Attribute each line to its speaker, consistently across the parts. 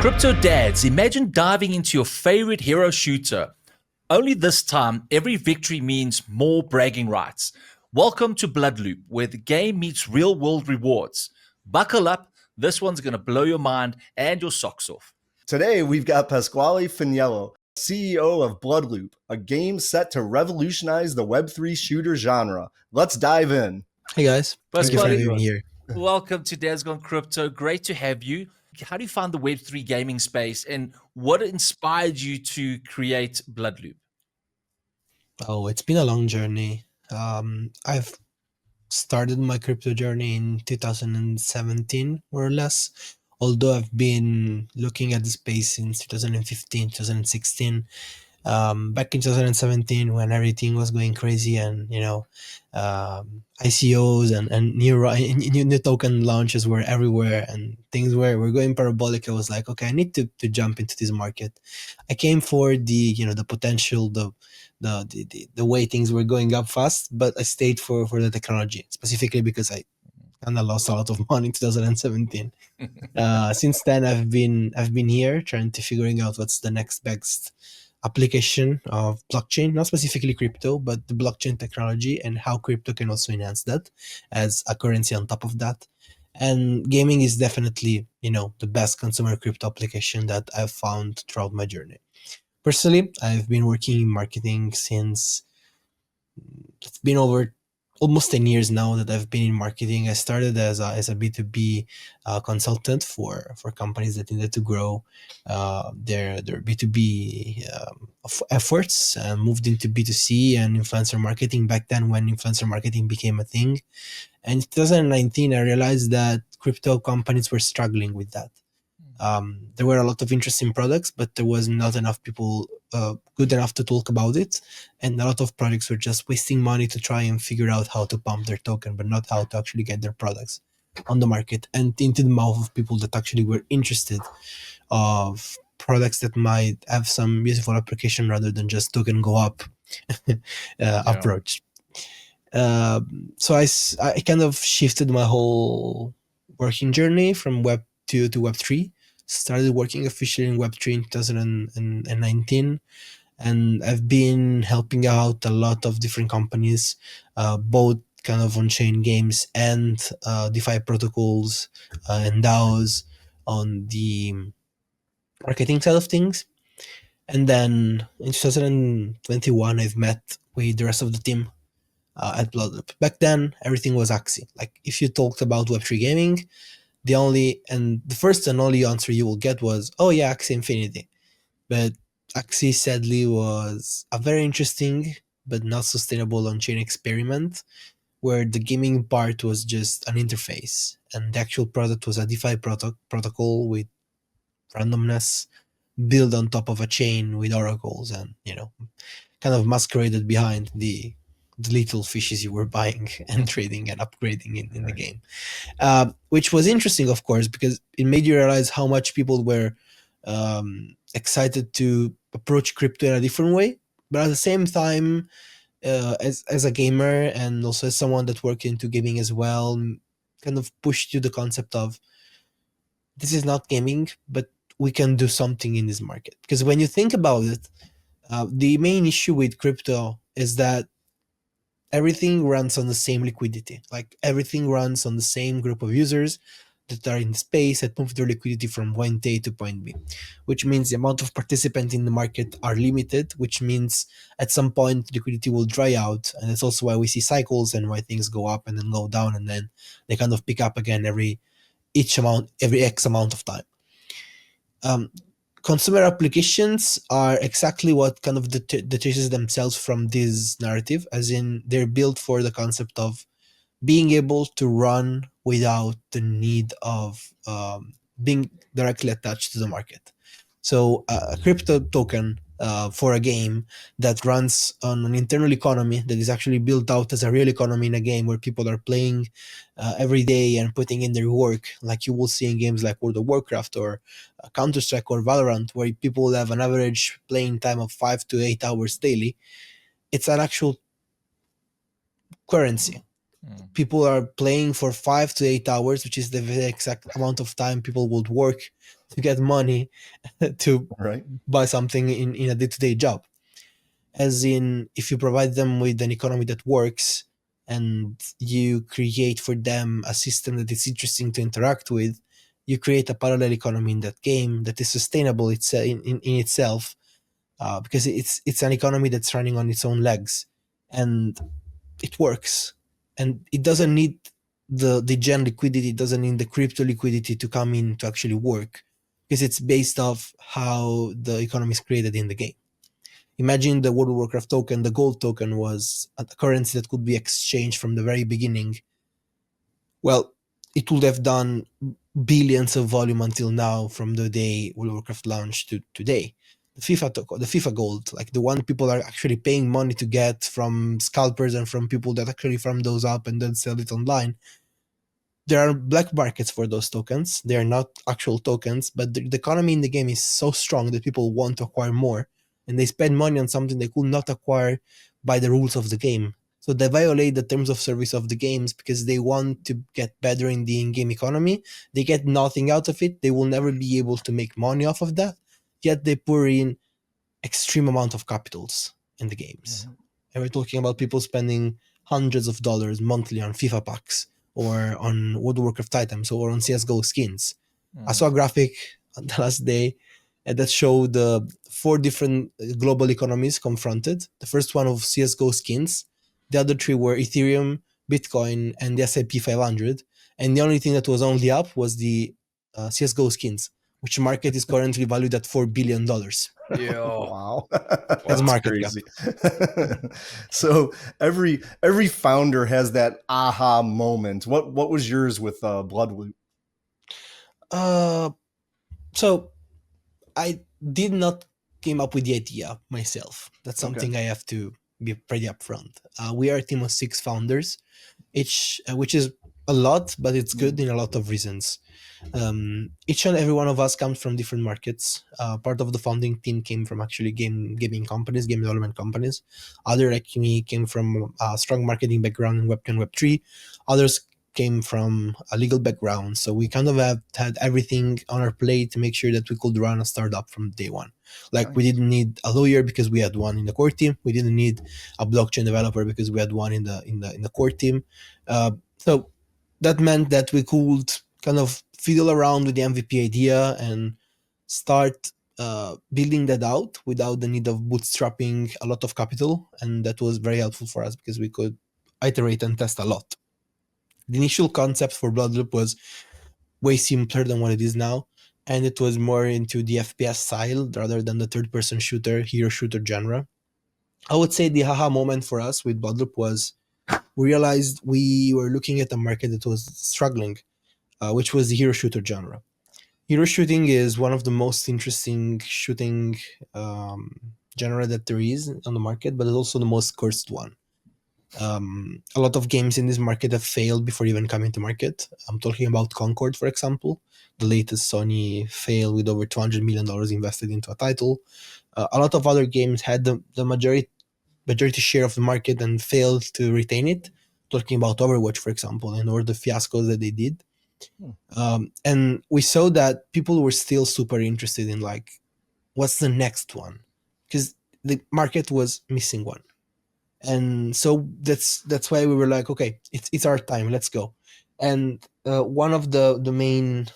Speaker 1: Crypto dads, imagine diving into your favorite hero shooter. Only this time, every victory means more bragging rights. Welcome to BloodLoop, where the game meets real world rewards. Buckle up, this one's going to blow your mind and your socks off.
Speaker 2: Today, we've got Pasquale Finiello, CEO of BloodLoop, a game set to revolutionize the Web3 shooter genre. Let's dive in.
Speaker 3: Hey guys, thank you for having me here.
Speaker 1: Welcome to dadsgonecrypto. Great to have you. How do you find the Web3 gaming space and what inspired you to create BloodLoop?
Speaker 3: Oh, it's been a long journey. I've started my crypto journey in 2017, more or less. Although I've been looking at the space since 2015, 2016. Back in 2017, when everything was going crazy and, ICOs and new token launches were everywhere and things were going parabolic, I was like, okay, I need to jump into this market. I came for the potential, the way things were going up fast, but I stayed for the technology, specifically because I kind of lost a lot of money in 2017. Since then, I've been here trying to figuring out what's the next best application of blockchain, not specifically crypto, but the blockchain technology and how crypto can also enhance that as a currency on top of that. And gaming is definitely, the best consumer crypto application that I've found throughout my journey. Personally, I've been working in marketing since it's been over almost 10 years now that I've been in marketing. I started as a B2B consultant for companies that needed to grow their B2B efforts, and moved into B2C and influencer marketing back then when influencer marketing became a thing. And in 2019, I realized that crypto companies were struggling with that. There were a lot of interesting products, but there was not enough people good enough to talk about it. And a lot of projects were just wasting money to try and figure out how to pump their token, but not how to actually get their products on the market and into the mouth of people that actually were interested of products that might have some useful application rather than just token go up approach. So I kind of shifted my whole working journey from Web 2 to Web 3. Started working officially in Web3 in 2019, and I've been helping out a lot of different companies, both kind of on-chain games and DeFi protocols and DAOs on the marketing side of things. And then in 2021, I've met with the rest of the team at BloodLoop. Back then, everything was Axie. Like, if you talked about Web3 gaming, the first and only answer you will get was, oh yeah, Axie Infinity. But Axie sadly was a very interesting but not sustainable on-chain experiment where the gaming part was just an interface and the actual product was a DeFi protocol with randomness built on top of a chain with oracles and, kind of masqueraded behind the little fishes you were buying and trading and upgrading in the game. Which was interesting, of course, because it made you realize how much people were excited to approach crypto in a different way. But at the same time, as a gamer and also as someone that worked into gaming as well, kind of pushed you the concept of this is not gaming, but we can do something in this market. Because when you think about it, the main issue with crypto is that everything runs on the same liquidity. Like, everything runs on the same group of users that are in space that move their liquidity from point A to point B, which means the amount of participants in the market are limited, which means at some point liquidity will dry out. And that's also why we see cycles and why things go up and then go down and then they kind of pick up again every X amount of time. Consumer applications are exactly what kind of detaches themselves from this narrative, as in they're built for the concept of being able to run without the need of being directly attached to the market. So a crypto token for a game that runs on an internal economy that is actually built out as a real economy in a game where people are playing every day and putting in their work, like you will see in games like World of Warcraft or Counter-Strike or Valorant, where people have an average playing time of 5 to 8 hours daily. It's an actual currency People are playing for 5 to 8 hours, which is the very exact amount of time people would work to get money to
Speaker 2: Right.
Speaker 3: buy something in a day-to-day job. As in, if you provide them with an economy that works and you create for them a system that is interesting to interact with, you create a parallel economy in that game that is sustainable in itself, because it's an economy that's running on its own legs, and it works. And it doesn't need the gen liquidity, it doesn't need the crypto liquidity to come in to actually work, because it's based off how the economy is created in the game. Imagine the World of Warcraft token, the gold token was a currency that could be exchanged from the very beginning. Well, it would have done billions of volume until now, from the day World of Warcraft launched to today. The FIFA gold, like the one people are actually paying money to get from scalpers and from people that actually farm those up and then sell it online. There are black markets for those tokens. They are not actual tokens, but the economy in the game is so strong that people want to acquire more, and they spend money on something they could not acquire by the rules of the game. So they violate the terms of service of the games because they want to get better in the in-game economy. They get nothing out of it. They will never be able to make money off of that. Yet they pour in extreme amount of capitals in the games. And we're talking about people spending hundreds of dollars monthly on FIFA packs, or on World of Warcraft items, or on CSGO skins. I saw a graphic the last day that showed 4 different global economies confronted. The first one of CSGO skins. The other 3 were Ethereum, Bitcoin, and the S&P 500. And the only thing that was only up was the CSGO skins, which market is currently valued at $4 billion.
Speaker 2: Wow.
Speaker 3: That's market cap.
Speaker 2: So every founder has that aha moment. What was yours with BloodLoop?
Speaker 3: So I did not came up with the idea myself. That's something I have to be pretty upfront. We are a team of 6 founders, which is a lot, but it's good in a lot of reasons. Each and every one of us comes from different markets. Part of the founding team came from actually gaming companies, game development companies. Other, like me, came from a strong marketing background in Web2 and Web3. Others came from a legal background. So we kind of have had everything on our plate to make sure that we could run a startup from day one. Like, we didn't need a lawyer because we had one in the core team. We didn't need a blockchain developer because we had one in the core team. So that meant that we could kind of fiddle around with the MVP idea and start building that out without the need of bootstrapping a lot of capital. And that was very helpful for us because we could iterate and test a lot. The initial concept for BloodLoop was way simpler than what it is now, and it was more into the FPS style rather than the third-person shooter, hero shooter genre. I would say the haha moment for us with BloodLoop was we realized we were looking at a market that was struggling, which was the hero shooter genre. Hero shooting is one of the most interesting shooting genre that there is on the market, but it's also the most cursed one. A lot of games in this market have failed before even coming to market. I'm talking about Concord, for example, the latest Sony fail with over $200 million invested into a title. A lot of other games had the majority share of the market and failed to retain it. Talking about Overwatch, for example, and all the fiascos that they did. And we saw that people were still super interested in, like, what's the next one? Because the market was missing one. And so that's why we were like, okay, it's our time, let's go. And one of the main,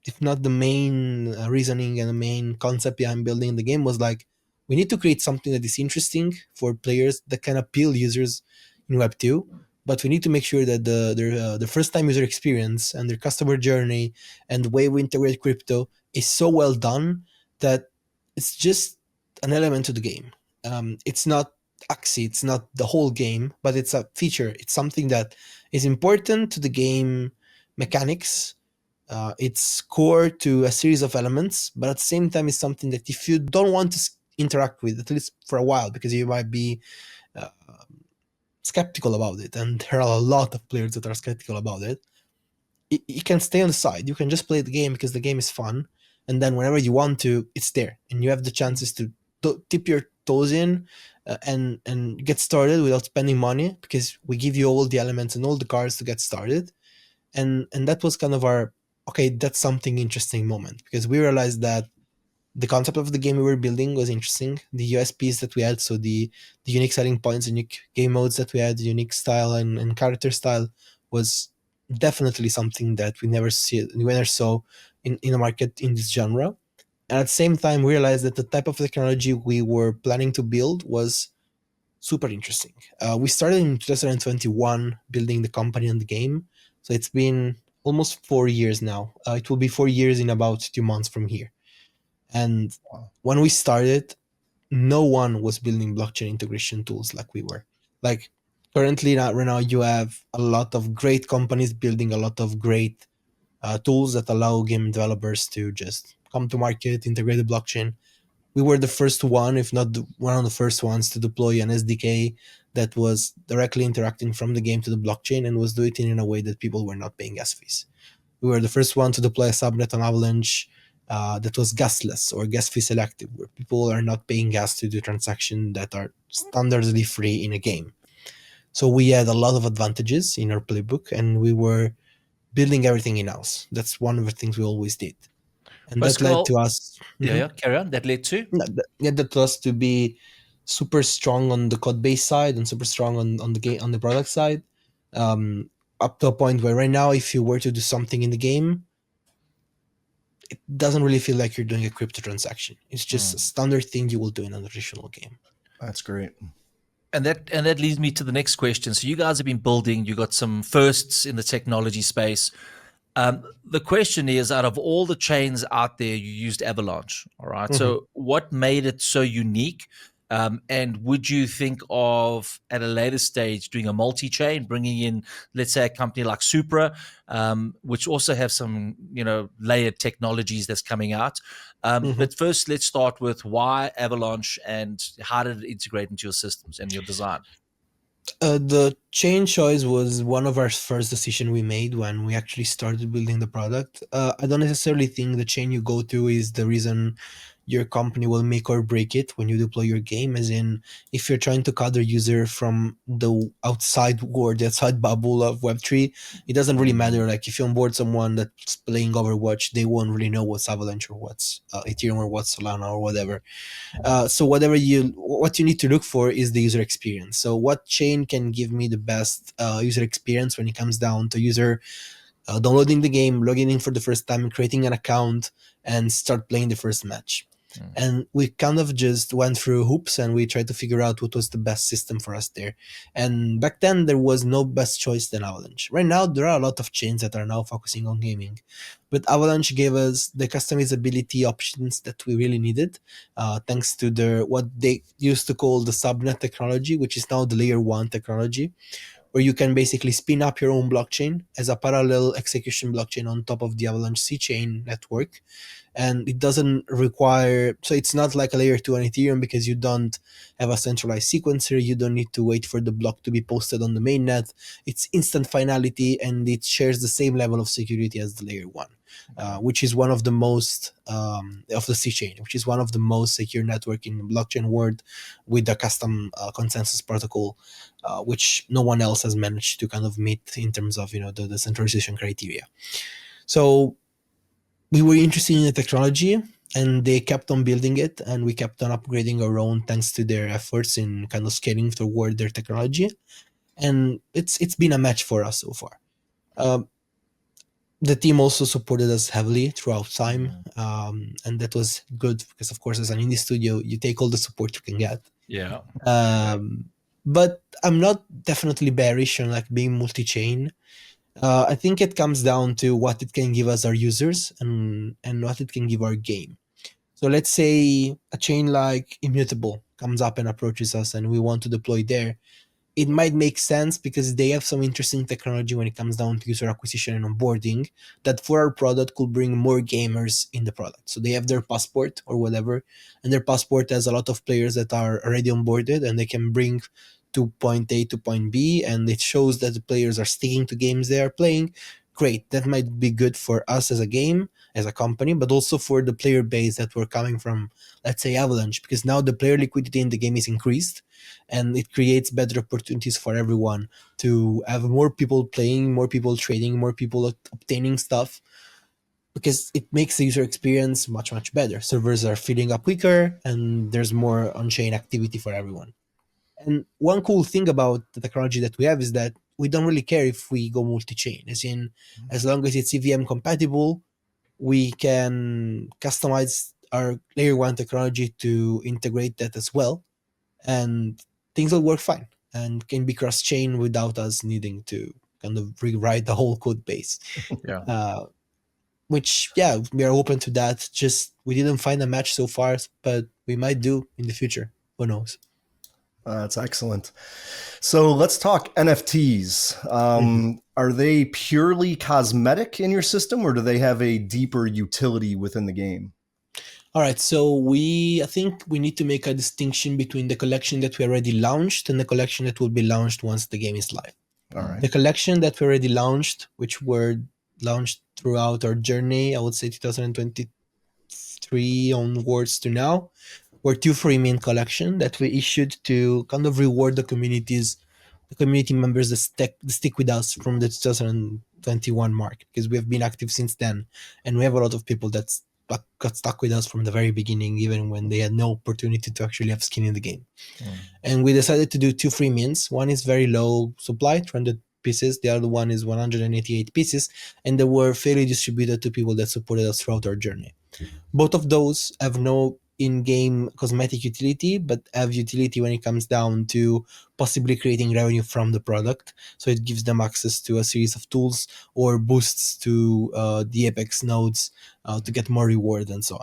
Speaker 3: if not the main reasoning and the main concept behind building the game was like, we need to create something that is interesting for players that can appeal users in Web2, but we need to make sure that the first time user experience and their customer journey and the way we integrate crypto is so well done that it's just an element to the game. It's not Axie, it's not the whole game, but it's a feature. It's something that is important to the game mechanics. It's core to a series of elements, but at the same time, it's something that if you don't want to interact with, at least for a while, because you might be skeptical about it, and there are a lot of players that are skeptical about it, you can stay on the side. You can just play the game because the game is fun, and then whenever you want to, it's there, and you have the chances to dip your toes in and get started without spending money, because we give you all the elements and all the cards to get started. And that was kind of our, okay, that's something interesting moment, because we realized that the concept of the game we were building was interesting. The USPs that we had, so the unique selling points, unique game modes that we had, the unique style and character style, was definitely something that we never saw in a market in this genre. And at the same time, we realized that the type of technology we were planning to build was super interesting. We started in 2021 building the company and the game, so it's been almost 4 years now. It will be 4 years in about 2 months from here. And when we started, no one was building blockchain integration tools like we were. Like currently, right now, you have a lot of great companies building a lot of great tools that allow game developers to just come to market, integrate the blockchain. We were the first one, if not one of the first ones, to deploy an SDK that was directly interacting from the game to the blockchain and was doing it in a way that people were not paying gas fees. We were the first one to deploy a subnet on Avalanche that was gasless or gas fee selective, where people are not paying gas to do transactions that are standardly free in a game. So we had a lot of advantages in our playbook, and we were building everything in-house. That's one of the things we always did. And that led
Speaker 1: Pascal,
Speaker 3: to us.
Speaker 1: yeah, carry on. That led to?
Speaker 3: Yeah, that led us to be super strong on the code base side and super strong on the game, on the product side, up to a point where right now, if you were to do something in the game, it doesn't really feel like you're doing a crypto transaction. It's just a standard thing you will do in a traditional game.
Speaker 2: That's great.
Speaker 1: And that leads me to the next question. So you guys have been building, you got some firsts in the technology space. The question is, out of all the chains out there, you used Avalanche. All right. So what made it so unique? And would you think of, at a later stage, doing a multi-chain, bringing in, let's say, a company like Supra, which also have some, layered technologies that's coming out? But first, let's start with why Avalanche and how did it integrate into your systems and your design?
Speaker 3: The chain choice was one of our first decision we made when we actually started building the product. I don't necessarily think the chain you go to is the reason your company will make or break it when you deploy your game. As in, if you're trying to cut the user from the outside world, the outside bubble of Web3, it doesn't really matter. Like if you onboard someone that's playing Overwatch, they won't really know what's Avalanche or what's Ethereum or what's Solana or whatever. So what you need to look for is the user experience. So what chain can give me the best user experience when it comes down to user downloading the game, logging in for the first time, creating an account, and start playing the first match. And we kind of just went through hoops and we tried to figure out what was the best system for us there. And back then there was no best choice than Avalanche. Right now there are a lot of chains that are now focusing on gaming, but Avalanche gave us the customizability options that we really needed, thanks to what they used to call the subnet technology, which is now the layer 1 technology, where you can basically spin up your own blockchain as a parallel execution blockchain on top of the Avalanche C chain network. And it doesn't require, so it's not like a layer 2 on Ethereum, because you don't have a centralized sequencer. You don't need to wait for the block to be posted on the mainnet. It's instant finality, and it shares the same level of security as the layer 1, which is one of the most of the C chain, which is one of the most secure network in the blockchain world, with a custom consensus protocol, which no one else has managed to kind of meet in terms of the centralization criteria. So we were interested in the technology, and they kept on building it, and we kept on upgrading our own thanks to their efforts in kind of scaling toward their technology. And it's been a match for us so far. The team also supported us heavily throughout time, and that was good because, of course, as an indie studio, you take all the support you can get.
Speaker 1: Yeah.
Speaker 3: But I'm not definitely bearish on like being multi-chain. I think it comes down to what it can give us our users and what it can give our game. So let's say a chain like Immutable comes up and approaches us and we want to deploy there. It might make sense because they have some interesting technology when it comes down to user acquisition and onboarding that for our product could bring more gamers in the product. So they have their passport or whatever, and their passport has a lot of players that are already onboarded, and they can bring to point A to point B, and it shows that the players are sticking to games they are playing. Great, that might be good for us as a game, as a company, but also for the player base that were coming from, let's say, Avalanche, because now the player liquidity in the game is increased, and it creates better opportunities for everyone to have more people playing, more people trading, more people obtaining stuff, because it makes the user experience much, much better. Servers are filling up quicker, and there's more on-chain activity for everyone. And one cool thing about the technology that we have is that we don't really care if we go multi-chain, as long as it's EVM compatible, we can customize our layer one technology to integrate that as well, and things will work fine and can be cross-chain without us needing to kind of rewrite the whole code base.
Speaker 1: Yeah.
Speaker 3: Which, yeah, we are open to that. Just we didn't find a match so far, but we might do in the future. Who knows?
Speaker 2: That's excellent. So let's talk NFTs. Are they purely cosmetic in your system, or do they have a deeper utility within the game?
Speaker 3: All right, so I think we need to make a distinction between the collection that we already launched and the collection that will be launched once the game is live.
Speaker 2: All right.
Speaker 3: The collection that we already launched, which were launched throughout our journey, I would say 2023 onwards to now, were two free mint collection that we issued to kind of reward the community members that stick with us from the 2021 mark, because we have been active since then, and we have a lot of people that got stuck with us from the very beginning, even when they had no opportunity to actually have skin in the game. And we decided to do two free mints. One is very low supply, 200 pieces. The other one is 188 pieces, and they were fairly distributed to people that supported us throughout our journey. Both of those have no in-game cosmetic utility, but have utility when it comes down to possibly creating revenue from the product. So it gives them access to a series of tools or boosts to the Apex nodes to get more reward and so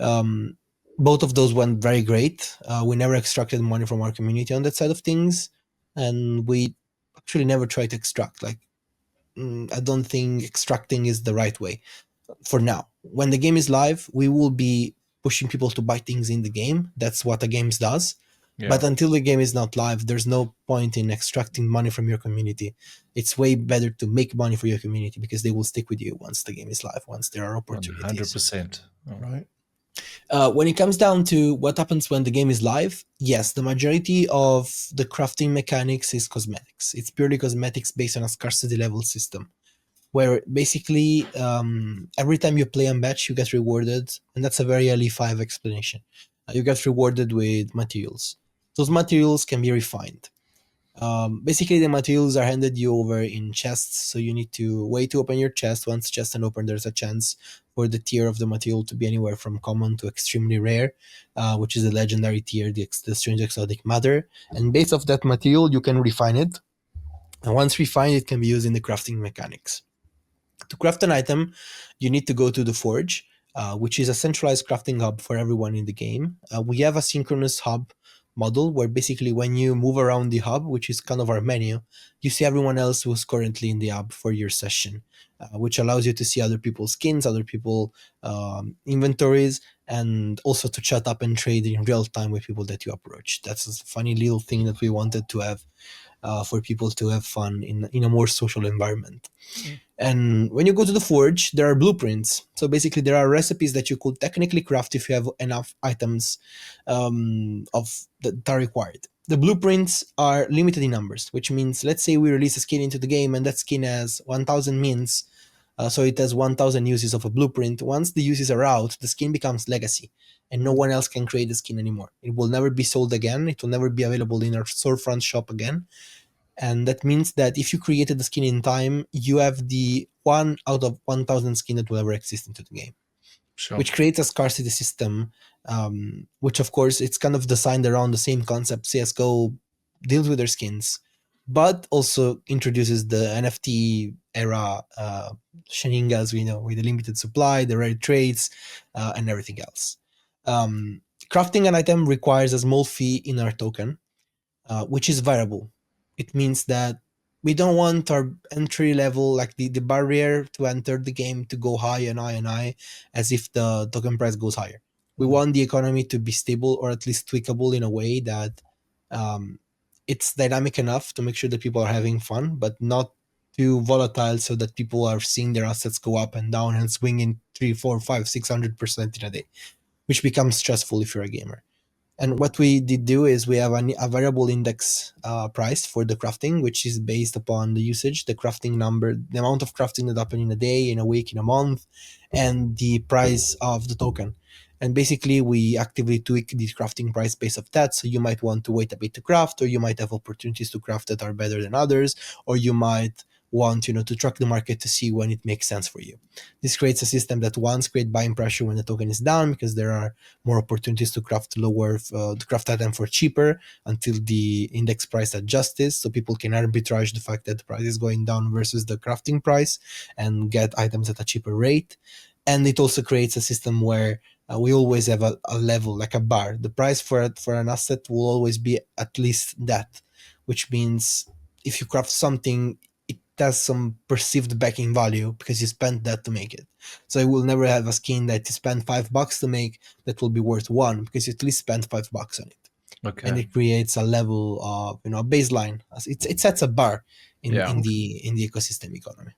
Speaker 3: on. Both of those went very great. We never extracted money from our community on that side of things, and we actually never tried to extract. I don't think extracting is the right way for now. When the game is live, we will be pushing people to buy things in the game. That's what a game does.
Speaker 1: Yeah.
Speaker 3: But until the game is not live, there's no point in extracting money from your community. It's way better to make money for your community, because they will stick with you once the game is live, once there are opportunities.
Speaker 1: 100%.
Speaker 2: Right.
Speaker 3: When it comes down to what happens when the game is live, yes, the majority of the crafting mechanics is cosmetics. It's purely cosmetics based on a scarcity level system, where basically every time you play a match, you get rewarded, and that's a very LE5 explanation. You get rewarded with materials. Those materials can be refined. Basically, the materials are handed you over in chests, so you need to wait to open your chest. Once chest is open, there's a chance for the tier of the material to be anywhere from common to extremely rare, which is the legendary tier, the strange exotic matter. And based off that material, you can refine it. And once refined, it can be used in the crafting mechanics. To craft an item, you need to go to the Forge, which is a centralized crafting hub for everyone in the game. We have a synchronous hub model where basically when you move around the hub, which is kind of our menu, you see everyone else who's currently in the hub for your session, which allows you to see other people's skins, other people's inventories, and also to chat up and trade in real time with people that you approach. That's a funny little thing that we wanted to have for people to have fun in a more social environment. And when you go to the Forge, there are blueprints. So basically, there are recipes that you could technically craft if you have enough items that are required. The blueprints are limited in numbers, which means, let's say we release a skin into the game and that skin has 1,000 mints, so it has 1,000 uses of a blueprint. Once the uses are out, the skin becomes legacy, and no one else can create the skin anymore. It will never be sold again. It will never be available in our storefront shop again. And that means that if you created the skin in time, you have the 1 out of 1,000 skin that will ever exist into the game.
Speaker 1: Sure.
Speaker 3: Which creates a scarcity system, which of course it's kind of designed around the same concept CSGO deals with their skins, but also introduces the NFT era shenanigans, we know, with the limited supply, the rare traits, and everything else. Crafting an item requires a small fee in our token, which is variable. It means that we don't want our entry level, like the barrier to enter the game, to go high and high and high as if the token price goes higher. We want the economy to be stable, or at least tweakable in a way that it's dynamic enough to make sure that people are having fun, but not too volatile so that people are seeing their assets go up and down and swing in 3, 4, 5, 600% in a day, which becomes stressful if you're a gamer. And what we did do is we have a variable index price for the crafting, which is based upon the usage, the crafting number, the amount of crafting that happened in a day, in a week, in a month, and the price of the token. And basically, we actively tweak the crafting price based of that. So you might want to wait a bit to craft, or you might have opportunities to craft that are better than others, or you might want to track the market to see when it makes sense for you. This creates a system that once create buying pressure when the token is down, because there are more opportunities to craft the craft item for cheaper until the index price adjusts, so people can arbitrage the fact that the price is going down versus the crafting price and get items at a cheaper rate. And it also creates a system where we always have a level, like a bar. The price for an asset will always be at least that, which means if you craft something, it has some perceived backing value because you spent that to make it. So you will never have a skin that you spend $5 to make that will be worth one, because you at least spent $5 on it.
Speaker 1: Okay.
Speaker 3: And it creates a level of a baseline. It sets a bar in the ecosystem economy.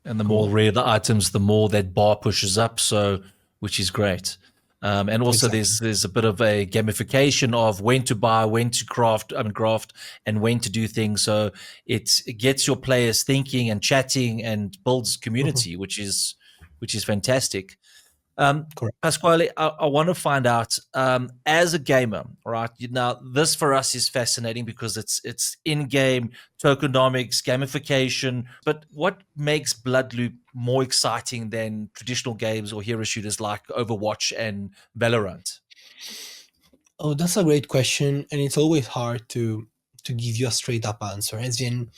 Speaker 1: And the more rare the items, the more that bar pushes up. So, which is great. And also, there's a bit of a gamification of when to buy, when to craft, and when to do things. So it gets your players thinking and chatting and builds community, which is fantastic.
Speaker 3: Correct.
Speaker 1: Pasquale, I want to find out, as a gamer, right? Now, this for us is fascinating because it's in-game tokenomics, gamification. But what makes BloodLoop more exciting than traditional games or hero shooters like Overwatch and Valorant?
Speaker 3: Oh, that's a great question, and it's always hard to give you a straight up answer. As in,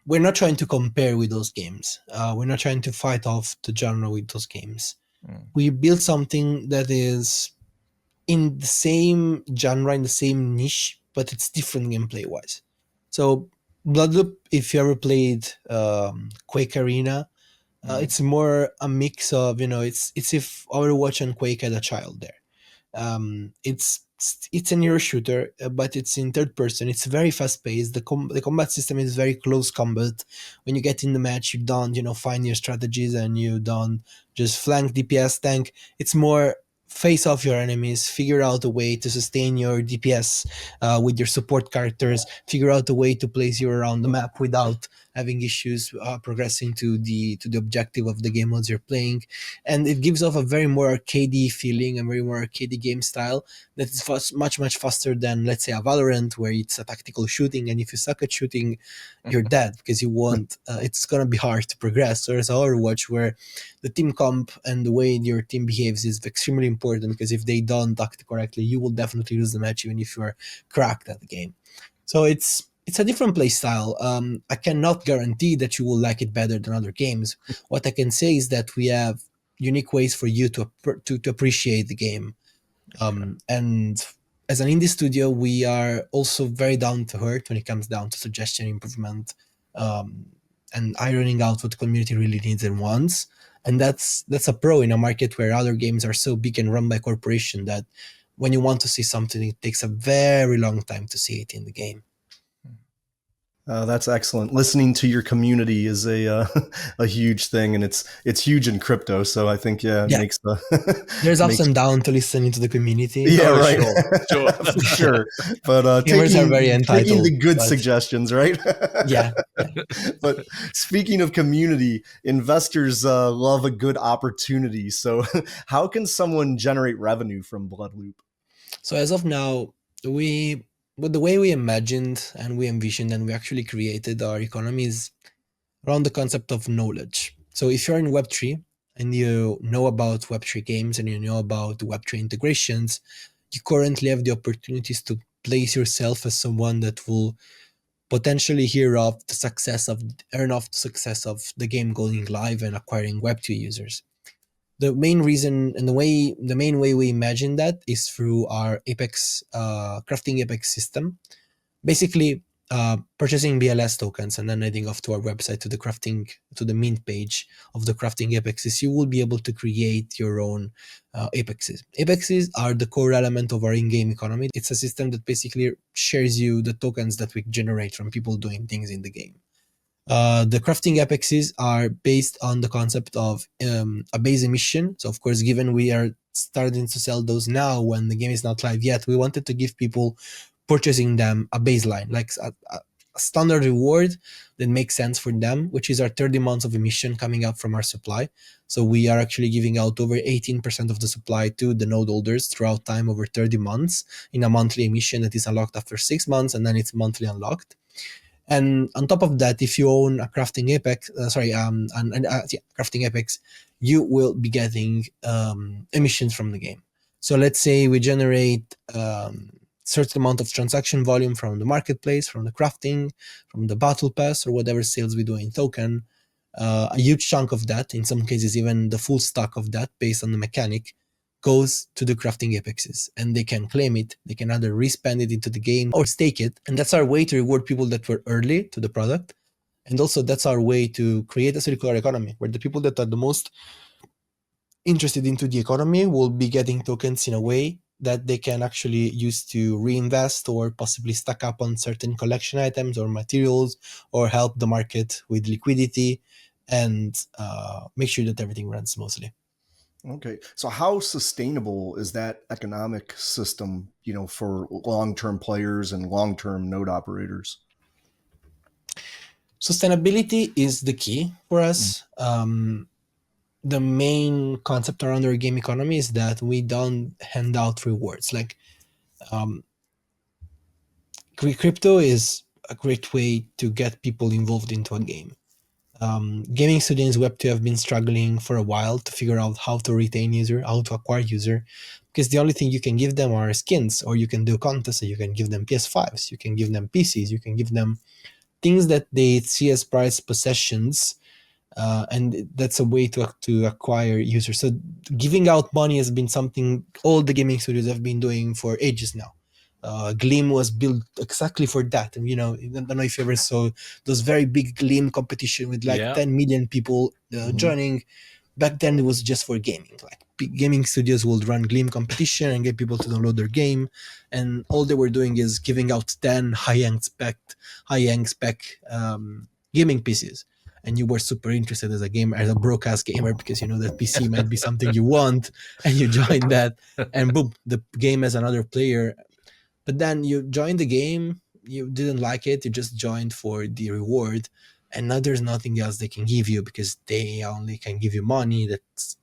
Speaker 3: we're not trying to compare with those games. We're not trying to fight off the genre with those games. We build something that is in the same genre, in the same niche, but it's different gameplay wise. So BloodLoop, if you ever played Quake Arena, it's more a mix of it's if Overwatch and Quake had a child there. It's an hero shooter, but it's in third person. It's very fast paced. The combat system is very close combat. When you get in the match, you don't find your strategies and you don't just flank DPS tank. It's more face off your enemies, figure out a way to sustain your DPS with your support characters, figure out a way to place you around the map without having issues progressing to the objective of the game modes you're playing. And it gives off a very more arcadey feeling, a very more arcadey game style that is much faster than, let's say, a Valorant, where it's a tactical shooting, and if you suck at shooting, you're dead because you won't. It's gonna be hard to progress. Whereas Overwatch, where the team comp and the way your team behaves is extremely important, because if they don't act correctly, you will definitely lose the match, even if you're cracked at the game. So it's a different play style. I cannot guarantee that you will like it better than other games. What I can say is that we have unique ways for you to appreciate the game. And as an indie studio, we are also very down to earth when it comes down to suggestion, improvement, and ironing out what the community really needs and wants. And that's a pro in a market where other games are so big and run by corporation that when you want to see something, it takes a very long time to see it in the game.
Speaker 2: That's excellent. Listening to your community is a a huge thing, and it's huge in crypto. So I think it makes the
Speaker 3: there's ups and downs to listening to the community.
Speaker 2: Yeah, right.
Speaker 1: Sure.
Speaker 2: For sure. But
Speaker 3: Gamers are very entitled,
Speaker 2: taking the good suggestions, right?
Speaker 3: Yeah.
Speaker 2: But speaking of community, investors love a good opportunity. So how can someone generate revenue from BloodLoop?
Speaker 3: So as of now, the way we imagined and we envisioned and we actually created our economy is around the concept of knowledge. So if you're in Web3 and you know about Web3 games and you know about Web3 integrations, you currently have the opportunities to place yourself as someone that will potentially earn off the success of the game going live and acquiring Web2 users. The main reason and the main way we imagine that is through our Apex crafting Apex system. Basically, purchasing BLS tokens and then heading off to our website to the mint page of the crafting Apexes, you will be able to create your own Apexes. Apexes are the core element of our in-game economy. It's a system that basically shares you the tokens that we generate from people doing things in the game. The crafting apexes are based on the concept of a base emission. So, of course, given we are starting to sell those now when the game is not live yet, we wanted to give people purchasing them a baseline, like a standard reward that makes sense for them, which is our 30 months of emission coming up from our supply. So we are actually giving out over 18% of the supply to the node holders throughout time over 30 months in a monthly emission that is unlocked after 6 months, and then it's monthly unlocked. And on top of that, if you own a crafting apex, crafting apex, you will be getting emissions from the game. So let's say we generate certain amount of transaction volume from the marketplace, from the crafting, from the battle pass, or whatever sales we do in token. A huge chunk of that, in some cases even the full stack of that, based on the mechanic, goes to the crafting apexes, and they can claim it. They can either respend it into the game or stake it, and that's our way to reward people that were early to the product. And also that's our way to create a circular economy where the people that are the most interested into the economy will be getting tokens in a way that they can actually use to reinvest or possibly stack up on certain collection items or materials, or help the market with liquidity and make sure that everything runs smoothly.
Speaker 2: Okay. So how sustainable is that economic system, for long-term players and long-term node operators?
Speaker 3: Sustainability is the key for us. The main concept around our game economy is that we don't hand out rewards. Like crypto is a great way to get people involved into a game. Gaming studios Web2 have been struggling for a while to figure out how to retain user, how to acquire user, because the only thing you can give them are skins, or you can do contests, or you can give them PS5s, you can give them PCs, you can give them things that they see as prized possessions, and that's a way to acquire users. So giving out money has been something all the gaming studios have been doing for ages now. Gleam was built exactly for that. And, I don't know if you ever saw those very big Gleam competition with like 10 million people joining. Back then it was just for gaming. Like big gaming studios would run Gleam competition and get people to download their game. And all they were doing is giving out 10 high-end spec gaming PCs. And you were super interested as a broadcast gamer, because that PC might be something you want, and you join that, and boom, the game has another player. But then you joined the game, you didn't like it, you just joined for the reward, and now there's nothing else they can give you, because they only can give you money that's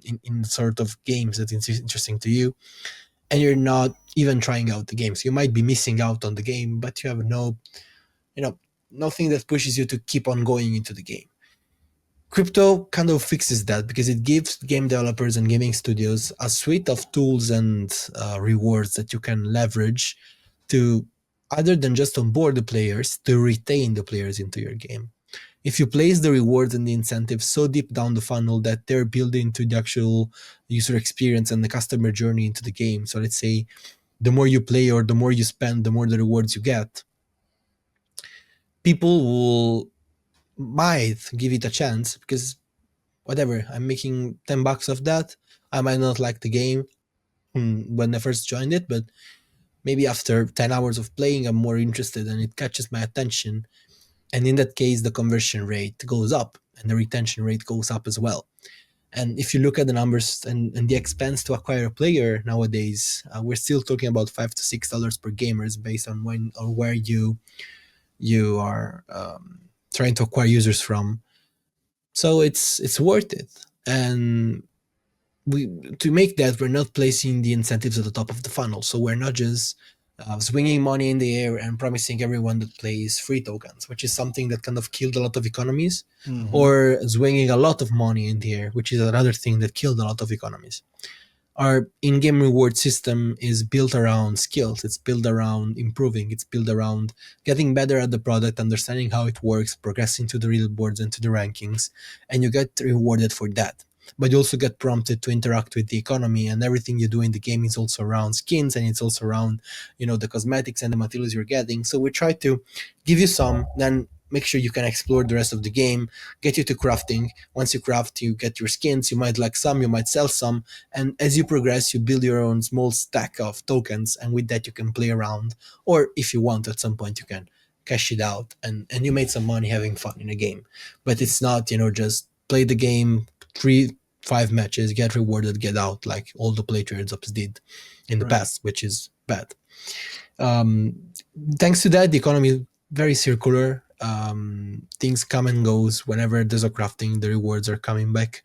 Speaker 3: in sort of games that is interesting to you, and you're not even trying out the game. So you might be missing out on the game, but you have nothing that pushes you to keep on going into the game. Crypto kind of fixes that, because it gives game developers and gaming studios a suite of tools and rewards that you can leverage to, other than just onboard the players, to retain the players into your game. If you place the rewards and the incentives so deep down the funnel that they're building into the actual user experience and the customer journey into the game. So let's say the more you play or the more you spend, the more the rewards you get. People might give it a chance, because whatever, I'm making $10 off that. I might not like the game when I first joined it, but maybe after 10 hours of playing, I'm more interested and it catches my attention. And in that case, the conversion rate goes up and the retention rate goes up as well. And if you look at the numbers and the expense to acquire a player nowadays, we're still talking about $5 to $6 per gamers, based on when or where you are trying to acquire users from. So it's worth it. And to make that, we're not placing the incentives at the top of the funnel. So we're not just swinging money in the air and promising everyone that plays free tokens, which is something that kind of killed a lot of economies, or swinging a lot of money in the air, which is another thing that killed a lot of economies. Our in-game reward system is built around skills. It's built around improving. It's built around getting better at the product, understanding how it works, progressing to the real boards and to the rankings, and you get rewarded for that. But you also get prompted to interact with the economy, and everything you do in the game is also around skins, and it's also around, the cosmetics and the materials you're getting. So we try to give you some, then make sure you can explore the rest of the game, get you to crafting. Once you craft, you get your skins. You might like some, you might sell some. And as you progress, you build your own small stack of tokens. And with that, you can play around. Or if you want, at some point, you can cash it out, and you made some money having fun in a game. But it's not, just play the game 3-5 matches, get rewarded, get out, like all the play trades ups did in the past, which is bad. Thanks to that, the economy is very circular. Things come and goes. Whenever there's a crafting, the rewards are coming back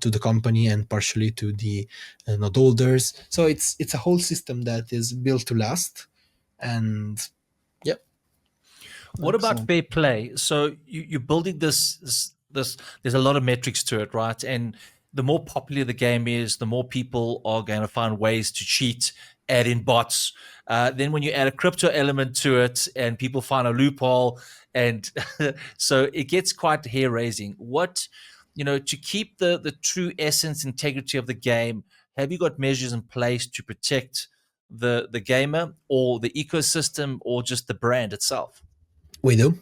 Speaker 3: to the company and partially to the node holders. So it's a whole system that is built to last. And yep.
Speaker 1: What about fair play? So you're building this. There's a lot of metrics to it, right? And the more popular the game is, the more people are going to find ways to cheat, add in bots. Then when you add a crypto element to it, and people find a loophole, and so it gets quite hair raising. What to keep the true essence, integrity of the game? Have you got measures in place to protect the gamer or the ecosystem or just the brand itself?
Speaker 3: We do.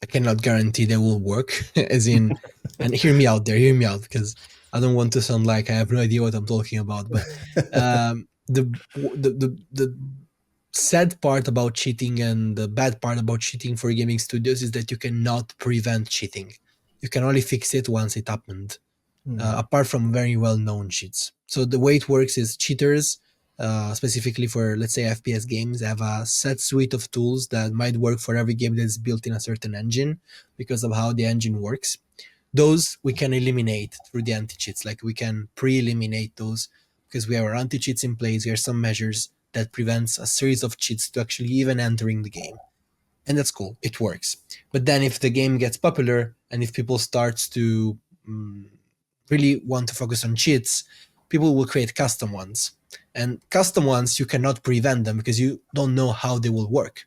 Speaker 3: I cannot guarantee they will work, as in, and hear me out, because I don't want to sound like I have no idea what I'm talking about. But the sad part about cheating and the bad part about cheating for gaming studios is that you cannot prevent cheating. You can only fix it once it happened, apart from very well-known cheats. So the way it works is cheaters, specifically for, let's say, FPS games, have a set suite of tools that might work for every game that's built in a certain engine because of how the engine works. Those we can eliminate through the anti-cheats. Like, we can pre-eliminate those because we have our anti-cheats in place. There are some measures that prevents a series of cheats to actually even entering the game. And that's cool. It works. But then if the game gets popular and if people start to really want to focus on cheats, people will create custom ones. And custom ones, you cannot prevent them because you don't know how they will work.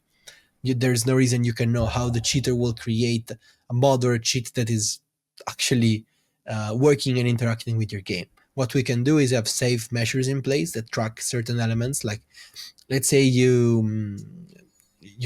Speaker 3: There's no reason you can know how the cheater will create a mod or a cheat that is actually working and interacting with your game. What we can do is have safe measures in place that track certain elements. Like, let's say you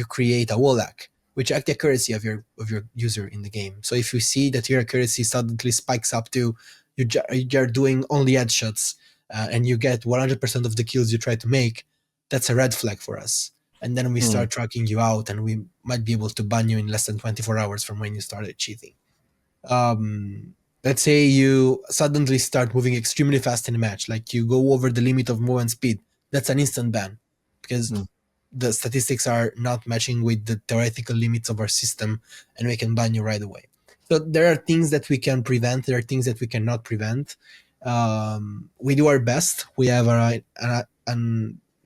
Speaker 3: create a wall hack, which check the accuracy of your user in the game. So if you see that your accuracy suddenly spikes up to you're doing only headshots and you get 100% of the kills you try to make, that's a red flag for us. And then we start tracking you out, and we might be able to ban you in less than 24 hours from when you started cheating. Let's say you suddenly start moving extremely fast in a match, like you go over the limit of movement speed. That's an instant ban because the statistics are not matching with the theoretical limits of our system, and we can ban you right away. So there are things that we can prevent. There are things that we cannot prevent. We do our best. We have a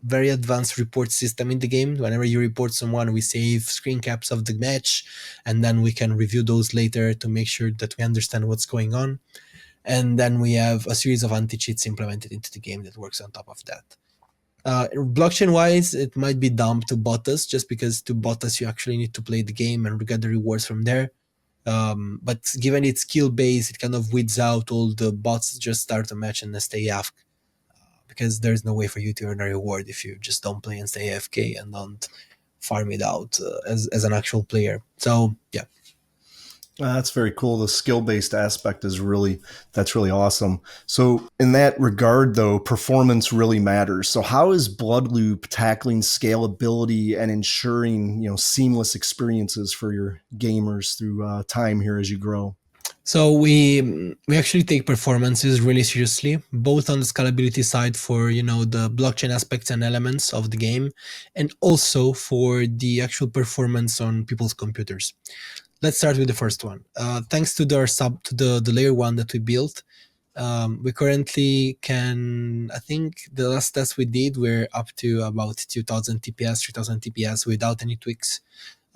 Speaker 3: very advanced report system in the game. Whenever you report someone, we save screen caps of the match, and then we can review those later to make sure that we understand what's going on. And then we have a series of anti-cheats implemented into the game that works on top of that. Blockchain-wise, it might be dumb to bot us, just because to bot us, you actually need to play the game and get the rewards from there. But given it's skill-based, it kind of weeds out all the bots that just start a match and then stay AFK. Because there's no way for you to earn a reward if you just don't play and stay AFK and don't farm it out as an actual player. So, yeah.
Speaker 2: That's very cool. The skill-based aspect is that's really awesome. So in that regard, though, performance really matters. So how is BloodLoop tackling scalability and ensuring, seamless experiences for your gamers through time here as you grow?
Speaker 3: So we actually take performances really seriously, both on the scalability side for, the blockchain aspects and elements of the game, and also for the actual performance on people's computers. Let's start with the first one. Thanks to the layer 1 that we built, we currently can, I think the last test we did, we're up to about 2000 TPS, 3000 TPS without any tweaks,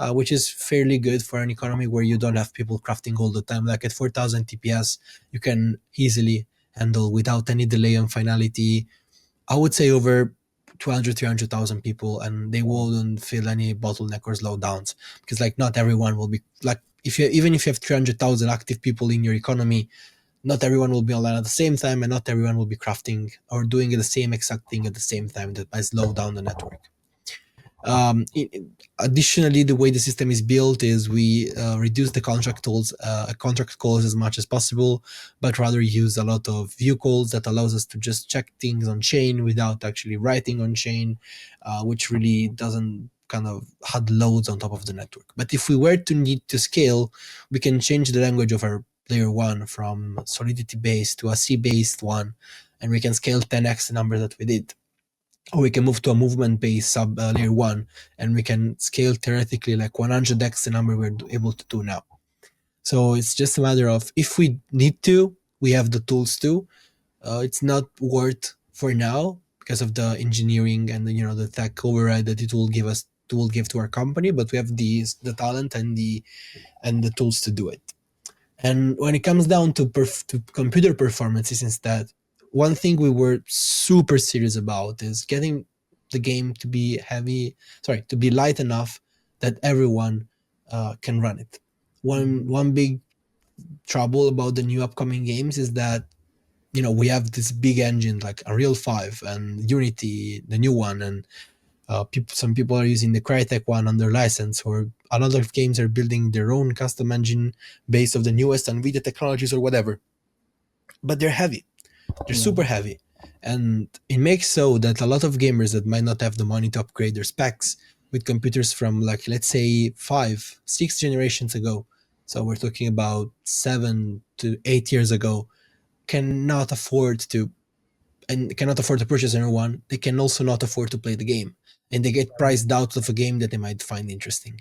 Speaker 3: which is fairly good for an economy where you don't have people crafting all the time. Like at 4000 TPS, you can easily handle without any delay on finality, I would say over 200, 300,000 people, and they wouldn't feel any bottleneck or slowdowns, because not everyone will be like, even if you have 300,000 active people in your economy, not everyone will be online at the same time, and not everyone will be crafting or doing the same exact thing at the same time. That might slow down the network. Additionally, the way the system is built is we reduce the contract calls as much as possible, but rather use a lot of view calls that allows us to just check things on chain without actually writing on chain, which really doesn't kind of had loads on top of the network. But if we were to need to scale, we can change the language of our layer 1 from Solidity based to a C based one, and we can scale 10x the number that we did. Or we can move to a movement based sub layer 1, and we can scale theoretically like 100x the number we're able to do now. So it's just a matter of, if we need to, we have the tools to. It's not worth for now because of the engineering and the tech override that it will give to our company, but we have the talent and the tools to do it. And when it comes down to computer performances instead, one thing we were super serious about is getting the game to be light enough that everyone can run it. One big trouble about the new upcoming games is that we have this big engine like Unreal 5 and Unity, the new one, and some people are using the Crytek one under license, or a lot of games are building their own custom engine based of the newest NVIDIA technologies or whatever. But they're heavy. They're super heavy. And it makes so that a lot of gamers that might not have the money to upgrade their specs with computers from, like, let's say 5, 6 generations ago, so we're talking about 7 to 8 years ago, cannot afford to purchase a new one. They can also not afford to play the game, and they get priced out of a game that they might find interesting.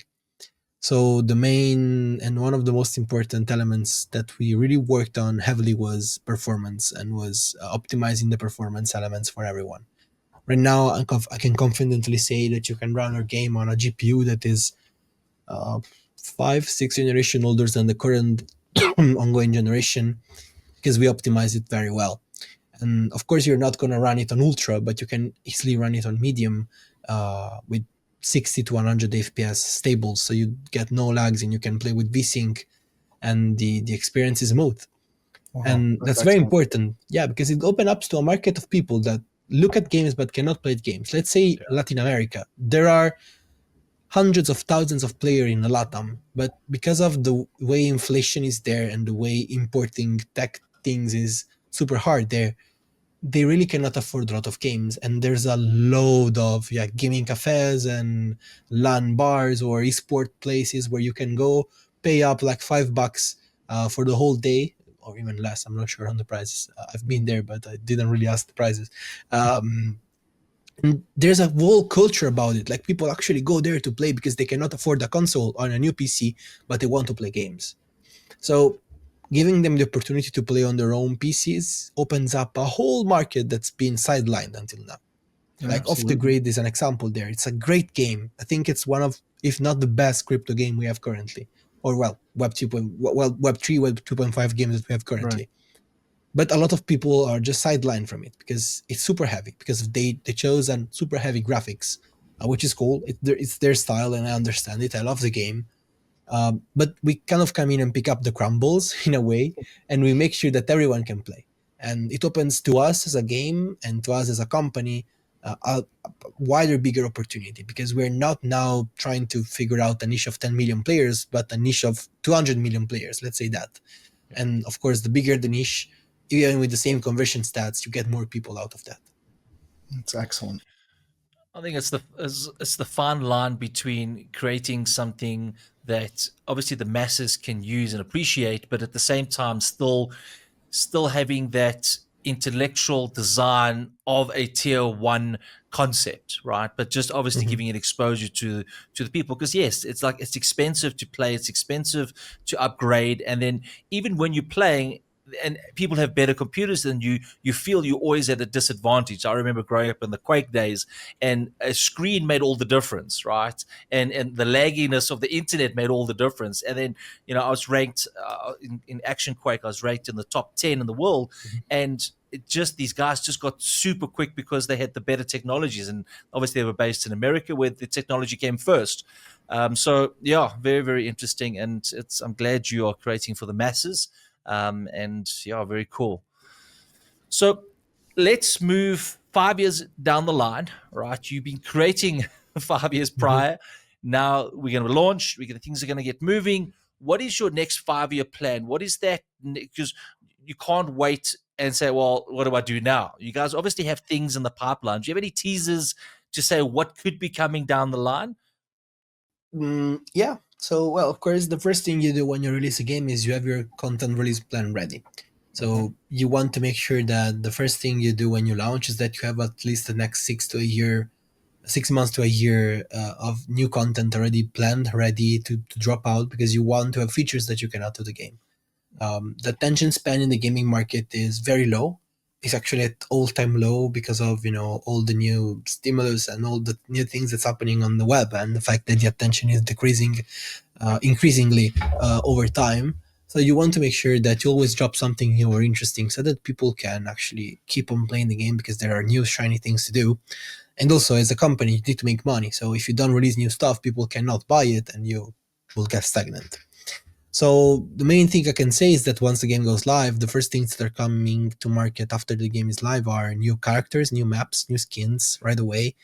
Speaker 3: So the main and one of the most important elements that we really worked on heavily was performance, and was optimizing the performance elements for everyone. Right now, I can confidently say that you can run our game on a GPU that is 5-6 generation older than the current ongoing generation, because we optimize it very well. And of course, you're not going to run it on ultra, but you can easily run it on medium with 60 to 100 FPS stable, so you get no lags, and you can play with VSync, and the experience is smooth. Wow, and that's very important, because it opens up to a market of people that look at games but cannot play games. Let's say Latin America, there are hundreds of thousands of players in LATAM, but because of the way inflation is there and the way importing tech things is super hard there, they really cannot afford a lot of games. And there's a load of gaming cafes and LAN bars or esport places where you can go pay up like $5 for the whole day, or even less. I'm not sure on the prices. I've been there, but I didn't really ask the prices. And there's a whole culture about it. Like, people actually go there to play because they cannot afford a console on a new PC, but they want to play games. So giving them the opportunity to play on their own PCs opens up a whole market that's been sidelined until now. Like, Off the Grid is an example there. It's a great game. I think it's one of, if not the best crypto game we have currently. Or, Web 3, Web 2.5 games that we have currently. Right. But a lot of people are just sidelined from it because it's super heavy, because they chose a super heavy graphics, which is cool. It's their style, and I understand it. I love the game. But we kind of come in and pick up the crumbles in a way, and we make sure that everyone can play. And it opens to us as a game and to us as a company a wider, bigger opportunity, because we're not now trying to figure out a niche of 10 million players, but a niche of 200 million players, let's say that. And of course, the bigger the niche, even with the same conversion stats, you get more people out of that.
Speaker 2: That's excellent.
Speaker 1: I think it's the fine line between creating something that obviously the masses can use and appreciate, but at the same time still having that intellectual design of a tier 1 concept, right? But just obviously giving it exposure to the people, because yes, it's expensive to play, it's expensive to upgrade, and then even when you're playing and people have better computers than you feel you're always at a disadvantage. I remember growing up in the Quake days, and a screen made all the difference, right? And the lagginess of the internet made all the difference. And then, I was ranked in Action Quake, I was ranked in the top 10 in the world, and these guys just got super quick because they had the better technologies, and obviously they were based in America where the technology came first. So yeah, very, very interesting, and I'm glad you are creating for the masses. And yeah, very cool. So let's move 5 years down the line, right? You've been creating 5 years prior. Now we're going to launch. Things are going to get moving. What is your next 5-year plan? What is that? Because you can't wait and say, well, what do I do now? You guys obviously have things in the pipeline. Do you have any teasers to say what could be coming down the line?
Speaker 3: Yeah. So, well, of course, the first thing you do when you release a game is you have your content release plan ready. So you want to make sure that the first thing you do when you launch is that you have at least the next 6 months to a year of new content already planned, ready to drop out, because you want to have features that you can add to the game. The attention span in the gaming market is very low. It's actually at all-time low because of all the new stimulus and all the new things that's happening on the web, and the fact that the attention is decreasing increasingly over time. So you want to make sure that you always drop something new or interesting so that people can actually keep on playing the game because there are new shiny things to do. And also, as a company, you need to make money. So if you don't release new stuff, people cannot buy it and you will get stagnant. So the main thing I can say is that once the game goes live, the first things that are coming to market after the game is live are new characters, new maps, new skins right away,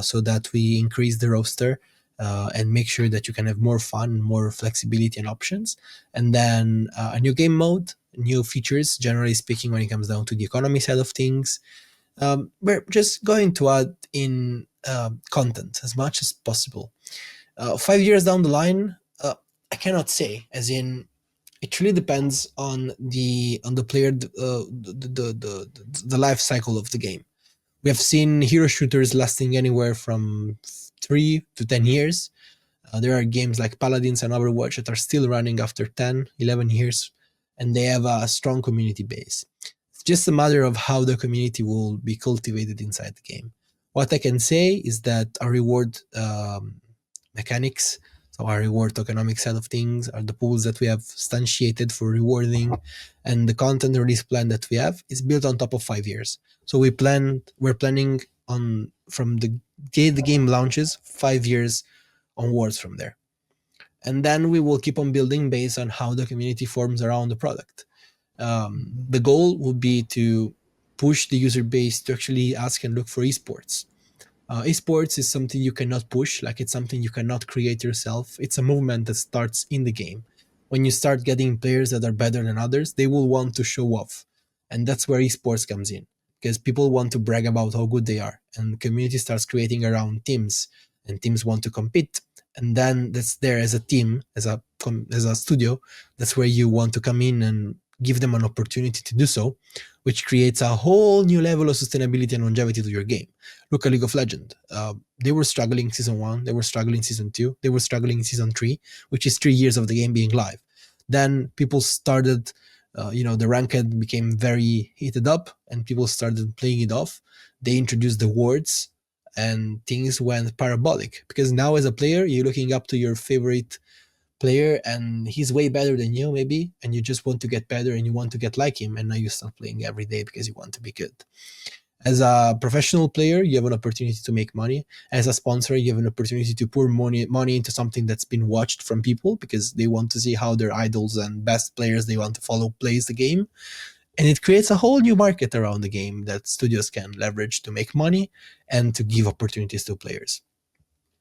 Speaker 3: so that we increase the roster and make sure that you can have more fun, more flexibility and options. And then a new game mode, new features, generally speaking, when it comes down to the economy side of things. We're just going to add in content as much as possible. 5 years down the line, I cannot say, as in it really depends on the player, the life cycle of the game. We have seen hero shooters lasting anywhere from 3 to 10 years. There are games like Paladins and Overwatch that are still running after 10, 11 years, and they have a strong community base. It's just a matter of how the community will be cultivated inside the game. What I can say is that our reward mechanics, so our reward tokenomic side of things, are the pools that we have instantiated for rewarding, and the content release plan that we have is built on top of 5 years. So we're planning on from the day the game launches, 5 years onwards from there. And then we will keep on building based on how the community forms around the product. The goal would be to push the user base to actually ask and look for esports. Esports is something you cannot push, like it's something you cannot create yourself. It's a movement that starts in the game. When you start getting players that are better than others, they will want to show off. And that's where esports comes in, because people want to brag about how good they are. And the community starts creating around teams, and teams want to compete. And then that's there as a team, as a studio, that's where you want to come in and give them an opportunity to do so, which creates a whole new level of sustainability and longevity to your game. Look at League of Legends. They were struggling season 1, they were struggling season 2, they were struggling season 3, which is 3 years of the game being live. Then people started, the ranked became very heated up and people started playing it off. They introduced the wards and things went parabolic, because now as a player, you're looking up to your favorite player and he's way better than you maybe, and you just want to get better and you want to get like him, and now you start playing every day because you want to be good. As a professional player, you have an opportunity to make money. As a sponsor, you have an opportunity to pour money into something that's been watched from people because they want to see how their idols and best players they want to follow plays the game. And it creates a whole new market around the game that studios can leverage to make money and to give opportunities to players.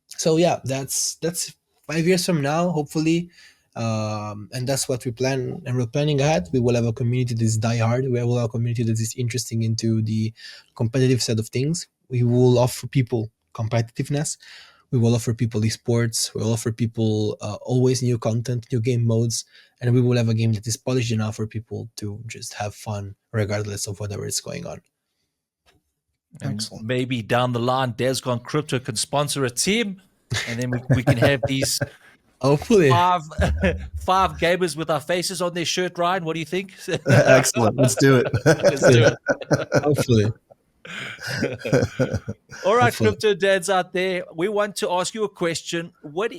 Speaker 3: So yeah, that's 5 years from now, hopefully. And that's what we plan, and we're planning ahead. We will have a community that is diehard. We will have a community that is interesting into the competitive side of things. We will offer people competitiveness. We will offer people esports. We will offer people always new content, new game modes, and we will have a game that is polished enough for people to just have fun regardless of whatever is going on.
Speaker 1: And
Speaker 2: Excellent.
Speaker 1: maybe down the line, dadsgonecrypto can sponsor a team, and then we can have these
Speaker 3: Hopefully.
Speaker 1: five gamers with our faces on their shirt. Ryan, what do you think?
Speaker 2: Excellent. Let's do it.
Speaker 1: Let's do it.
Speaker 3: Hopefully.
Speaker 1: All right,
Speaker 3: Hopefully.
Speaker 1: crypto dads out there, we want to ask you a question. What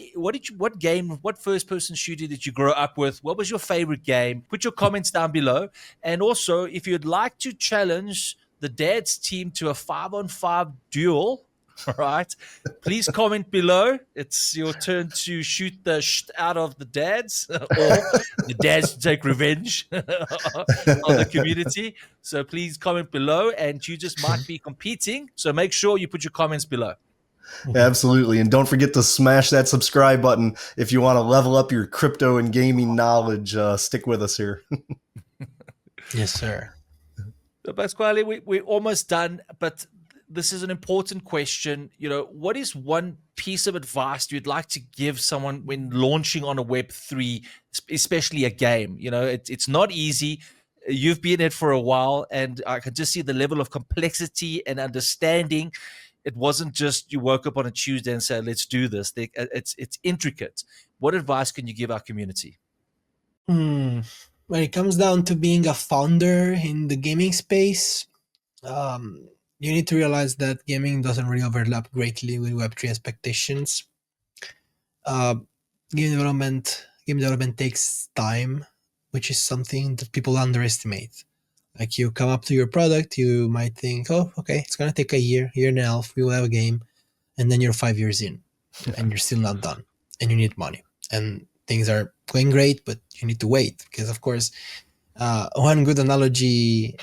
Speaker 1: first person shooter did you grow up with? What was your favorite game? Put your comments down below. And also, if you'd like to challenge the dads team to a 5-on-5 duel, all right, please comment below. It's your turn to shoot the out of the dads, or the dads to take revenge on the community. So please comment below, and you just might be competing. So make sure you put your comments below.
Speaker 2: Absolutely. And don't forget to smash that subscribe button if you want to level up your crypto and gaming knowledge. Stick with us here.
Speaker 3: Yes, sir.
Speaker 1: So Pasquale, we're almost done, but this is an important question. What is one piece of advice you'd like to give someone when launching on a Web3, especially a game? It's not easy. You've been in it for a while, and I can just see the level of complexity and understanding. It wasn't just you woke up on a Tuesday and said, let's do this. It's intricate. What advice can you give our community?
Speaker 3: When it comes down to being a founder in the gaming space, you need to realize that gaming doesn't really overlap greatly with Web3 expectations. Game development takes time, which is something that people underestimate. Like, you come up to your product, you might think, oh, okay, it's going to take a year and a half, we will have a game. And then you're 5 years in and you're still not done, and you need money, and things are going great, but you need to wait because, of course, one good analogy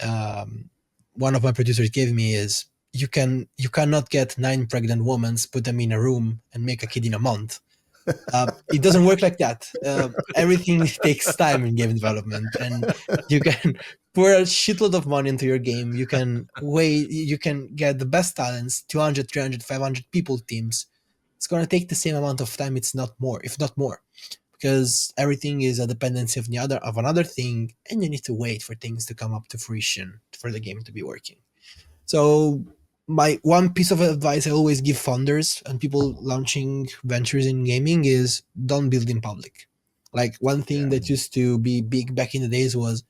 Speaker 3: one of my producers gave me is you cannot get 9 pregnant women, put them in a room, and make a kid in a month. It doesn't work like that. Everything takes time in game development, and you can pour a shitload of money into your game. You can get the best talents, 200, 300, 500 people teams. It's going to take the same amount of time, if not more, because everything is a dependency of another thing, and you need to wait for things to come up to fruition for the game to be working. So my one piece of advice I always give founders and people launching ventures in gaming is don't build in public. Like, one thing that used to be big back in the days was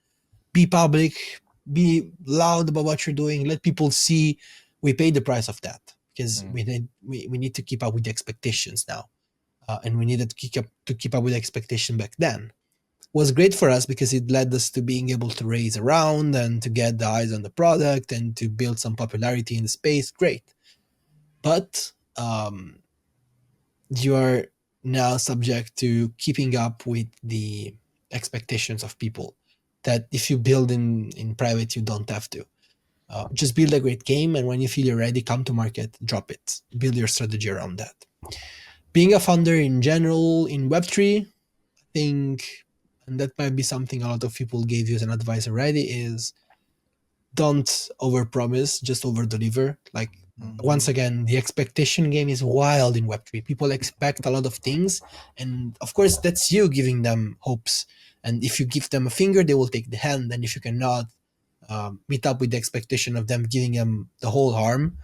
Speaker 3: be public, be loud about what you're doing, let people see. We pay the price of that because we need to keep up with the expectations now. And we needed to keep up with the expectation back then. Was great for us because it led us to being able to raise around and to get the eyes on the product and to build some popularity in the space. Great. But you are now subject to keeping up with the expectations of people that if you build in private, you don't have to. Just build a great game, and when you feel you're ready, come to market, drop it. Build your strategy around that. Being a founder in general in Web3, I think, and that might be something a lot of people gave you as an advice already, is don't overpromise, just overdeliver. Like, once again, the expectation game is wild in Web3. People expect a lot of things, and of course, that's you giving them hopes. And if you give them a finger, they will take the hand. And if you cannot meet up with the expectation of them giving them the whole arm,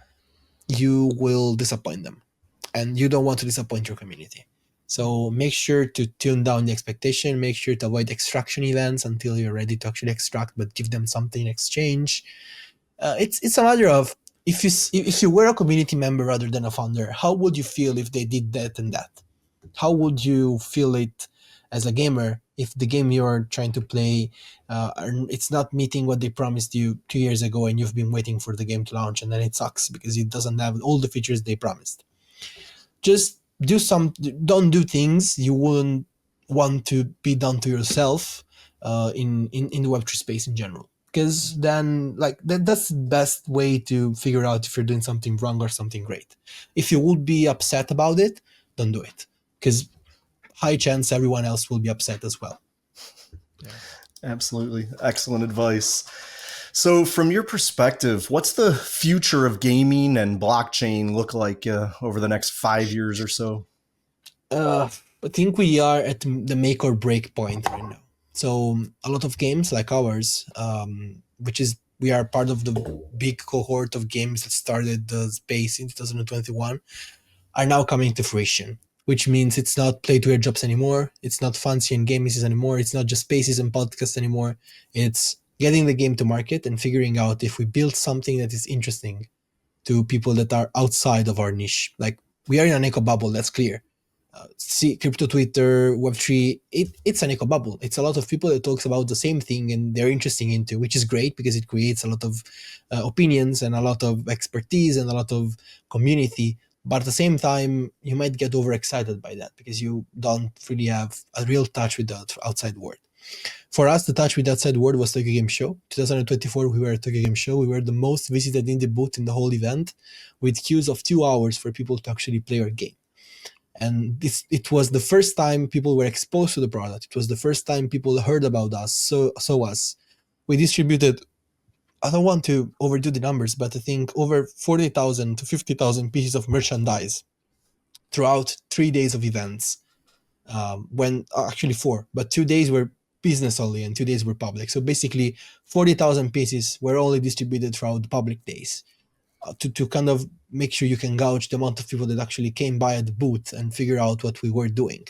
Speaker 3: you will disappoint them. And you don't want to disappoint your community. So make sure to tune down the expectation, make sure to avoid extraction events until you're ready to actually extract, but give them something in exchange. It's a matter of, if you were a community member rather than a founder, how would you feel if they did that and that? How would you feel it as a gamer if the game you're trying to play, it's not meeting what they promised you 2 years ago and you've been waiting for the game to launch and then it sucks because it doesn't have all the features they promised? Just don't do things you wouldn't want to be done to yourself in the Web3 space in general. Because then, like, that's the best way to figure out if you're doing something wrong or something great. If you would be upset about it, don't do it. Because high chance everyone else will be upset as well.
Speaker 2: Yeah. Absolutely. Excellent advice. So from your perspective, what's the future of gaming and blockchain look like over the next 5 years or so?
Speaker 3: I think we are at the make or break point right now. So a lot of games like ours, we are part of the big cohort of games that started the space in 2021, are now coming to fruition, which means it's not play to earn jobs anymore. It's not fancy and games anymore. It's not just spaces and podcasts anymore. It's getting the game to market and figuring out if we build something that is interesting to people that are outside of our niche. Like, we are in an echo bubble, that's clear. See, crypto Twitter, Web3, it's an echo bubble. It's a lot of people that talks about the same thing and they're interesting into, which is great because it creates a lot of opinions and a lot of expertise and a lot of community. But at the same time, you might get overexcited by that because you don't really have a real touch with the outside world. For us, the touch with the outside world was Tokyo Game Show. 2024, we were at Tokyo Game Show. We were the most visited indie booth in the whole event, with queues of 2 hours for people to actually play our game. And it was the first time people were exposed to the product. It was the first time people heard about us, saw us. We distributed I don't want to overdo the numbers, but I think over 40,000 to 50,000 pieces of merchandise throughout 3 days of events. When actually 4, but 2 days were business only and 2 days were public. So basically 40,000 pieces were only distributed throughout the public days to kind of make sure you can gauge the amount of people that actually came by at the booth and figure out what we were doing.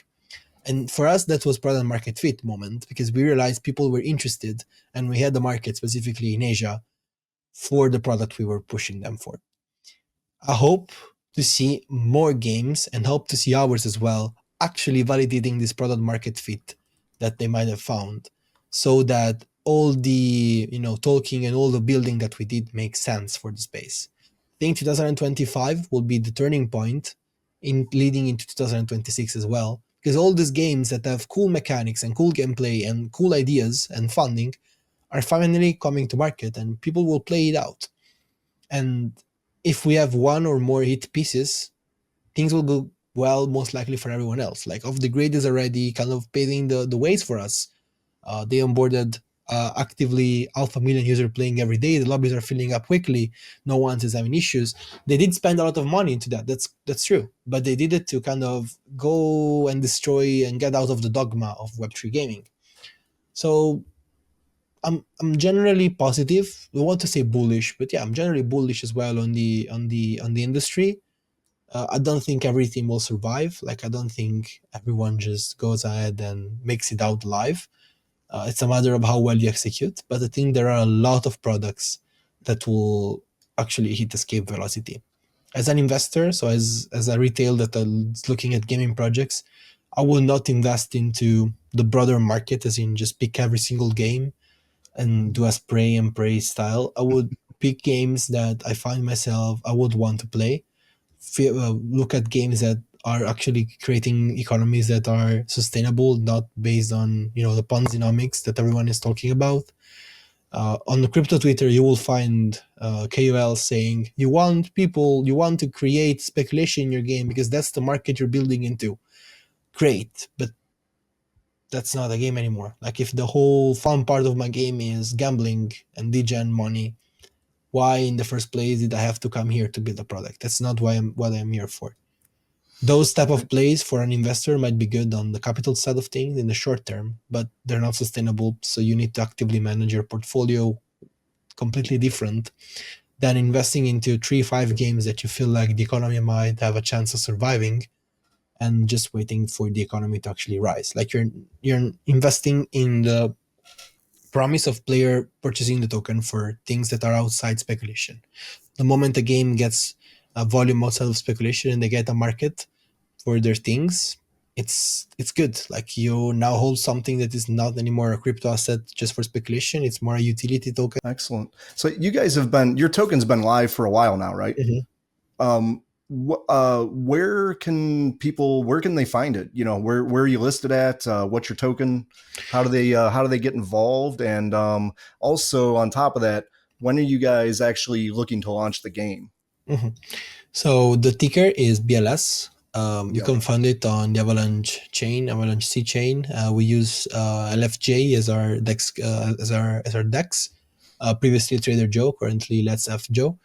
Speaker 3: And for us, that was product market fit moment, because we realized people were interested and we had the market specifically in Asia for the product we were pushing them for. I hope to see more games and hope to see ours as well actually validating this product market fit that they might have found, so that all the talking and all the building that we did makes sense for the space. I think 2025 will be the turning point in leading into 2026 as well, because all these games that have cool mechanics and cool gameplay and cool ideas and funding are finally coming to market and people will play it out. And if we have one or more hit pieces, things will go well, most likely for everyone else. Like Off the Grid is already kind of paving the ways for us. They onboarded actively 500,000 users playing every day. The lobbies are filling up quickly. No one is having issues. They did spend a lot of money into that. That's true. But they did it to kind of go and destroy and get out of the dogma of Web3 gaming. So I'm generally positive. I want to say bullish, but yeah, I'm generally bullish as well on the industry. I don't think everything will survive. Like I don't think everyone just goes ahead and makes it out live. It's a matter of how well you execute. But I think there are a lot of products that will actually hit escape velocity. As an investor, so as a retail that is looking at gaming projects, I will not invest into the broader market, as in just pick every single game and do a spray and pray style. I would pick games that I find myself I would want to play. Look at games that are actually creating economies that are sustainable, not based on the Ponzinomics that everyone is talking about. On the crypto Twitter, you will find KOL saying you want to create speculation in your game because that's the market you're building into. Great, but that's not a game anymore. Like if the whole fun part of my game is gambling and degen money, why in the first place did I have to come here to build a product? That's not what I'm here for. Those type of plays for an investor might be good on the capital side of things in the short term, but they're not sustainable. So you need to actively manage your portfolio completely different than investing into 3-5 games that you feel like the economy might have a chance of surviving and just waiting for the economy to actually rise. Like you're investing in the promise of player purchasing the token for things that are outside speculation. The moment a game gets a volume outside of speculation and they get a market for their things, it's good. Like you now hold something that is not anymore a crypto asset just for speculation. It's more a utility token.
Speaker 2: Excellent. So you guys your token's been live for a while now, right?
Speaker 3: Mm-hmm.
Speaker 2: Where can they find it? Where are you listed at? What's your token? How do they get involved? And also on top of that, when are you guys actually looking to launch the game?
Speaker 3: Mm-hmm. So the ticker is BLS. You can find it on the Avalanche chain, Avalanche C chain. We use LFJ as our DEX, as our DEX. Previously Trader Joe, currently Let's F Joe.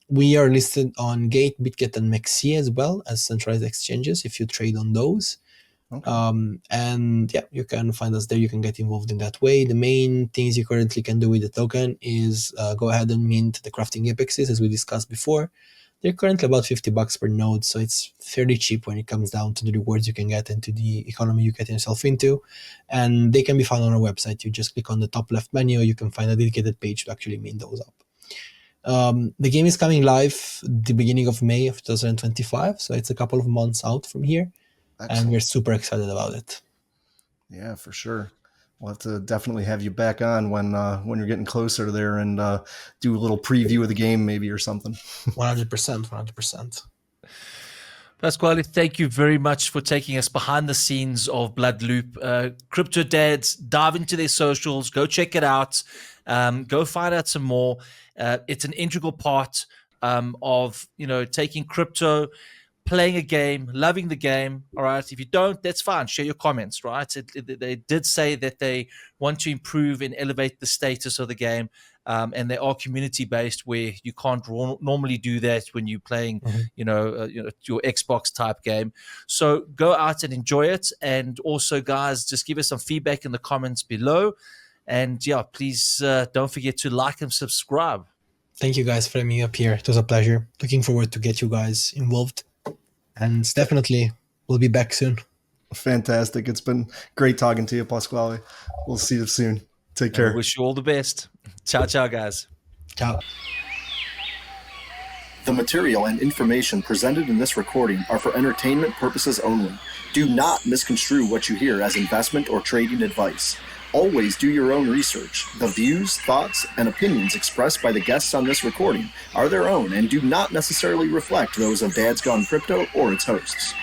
Speaker 3: We are listed on Gate, BitGet, and MEXC as well as centralized exchanges if you trade on those. Okay. And yeah, you can find us there. You can get involved in that way. The main things you currently can do with the token is go ahead and mint the crafting apexes, as we discussed before. They're currently about $50 per node, so it's fairly cheap when it comes down to the rewards you can get into the economy you get yourself into. And they can be found on our website. You just click on the top left menu. You can find a dedicated page to actually mint those up. The game is coming live the beginning of May of 2025, so it's a couple of months out from here. Excellent. And we're super excited about it.
Speaker 2: Yeah, for sure. We'll have to definitely have you back on when you're getting closer there and do a little preview of the game maybe or something.
Speaker 3: 100%.
Speaker 1: Pasquale, thank you very much for taking us behind the scenes of BloodLoop. Crypto Dads, dive into their socials, go check it out, go find out some more. It's an integral part of taking crypto, playing a game, loving the game. All right. If you don't, that's fine. Share your comments, right? They did say that they want to improve and elevate the status of the game. And they are community based, where you can't normally do that when you're playing, your Xbox type game. So go out and enjoy it. And also, guys, just give us some feedback in the comments below. And yeah, please don't forget to like and subscribe.
Speaker 3: Thank you guys for having me up here. It was a pleasure. Looking forward to get you guys involved. And definitely we'll be back soon.
Speaker 2: Fantastic. It's been great talking to you, Pasquale. We'll see you soon. Take care.
Speaker 1: I wish you all the best. Ciao, ciao, guys.
Speaker 3: Ciao.
Speaker 2: The material and information presented in this recording are for entertainment purposes only. Do not misconstrue what you hear as investment or trading advice. Always do your own research. The views, thoughts, and opinions expressed by the guests on this recording are their own and do not necessarily reflect those of Dads Gone Crypto or its hosts.